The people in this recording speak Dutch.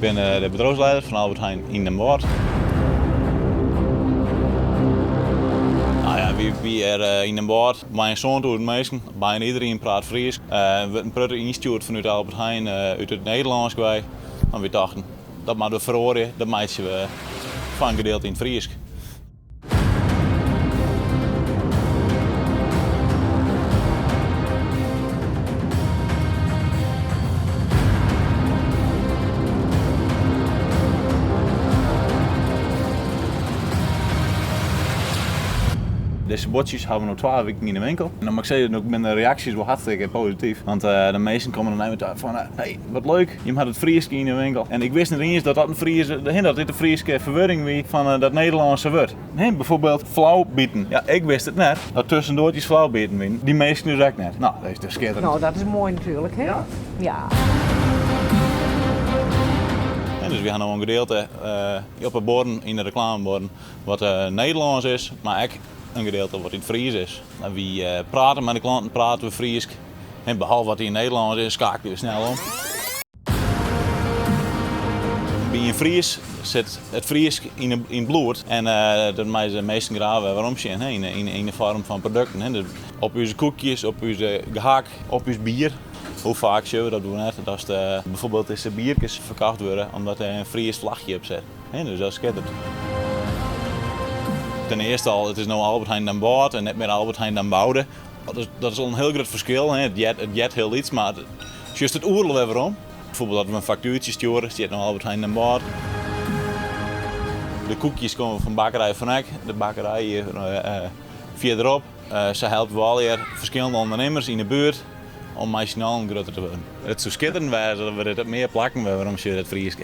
ben de bedrijfsleider van Albert Heijn in Den Bosch. Nou ja, wie er in Den Bosch bij een zo'n door de meesten, bijna iedereen praat Fries. We een prutter instuurt vanuit Albert Heijn uit het Nederlands bij. En we dachten, dat maar we verhoren, dat meisje we van gedeelte in het Fries. Deze botjes hebben we nog 12 weken in de winkel. En dan mag ik zeggen dat mijn reacties wel hartstikke positief. Want de meesten komen dan naar van, hey, wat leuk, je had het Frieske in de winkel. En ik wist niet eens dat een Friese, dat dit een Frieske verwarring was van dat Nederlandse woord. Bijvoorbeeld flauw bieten. Ja, ik wist het net, dat tussendoortjes flauw bieten winnen. Die meesten dus ook net. Nou, dat is dus schitterend. Nou, dat is mooi natuurlijk, hè? Ja. Ja. En dus we gaan nog een gedeelte op het borden, in de reclameborden, wat Nederlands is, maar ook een gedeelte wat in het Fries is. En wie praten met de klanten, praten we Fries. En behalve wat in Nederlands is, schakelen we snel om. Bij een Fries zit het Fries in bloed. En dat maken de meesten graven waarom zien in de vorm van producten. Hè. Dus op onze koekjes, op onze gehakt, op ons bier. Hoe vaak zien we dat doen net? Dat bijvoorbeeld is de biertjes verkocht worden omdat er een Fries vlagje op zit. Dus dat is schitterend. Ten eerste al, het is nu Albert Heijn Den Bosch en niet meer Albert Heijn Den Bouwde. Dat is al een heel groot verschil. Hè. Het jet heel iets, maar juist het oerlijk weer waarom. Bijvoorbeeld dat we een factuurtje sturen, zit nu Albert Heijn Den Bosch. De koekjes komen van bakkerij Van Eck, de bakkerij hier verderop. Ze helpen wel weer verschillende ondernemers in de buurt om maximaal groter te worden. Het zou schitterend zijn dat we dit meer plakken waarom je het Frieske.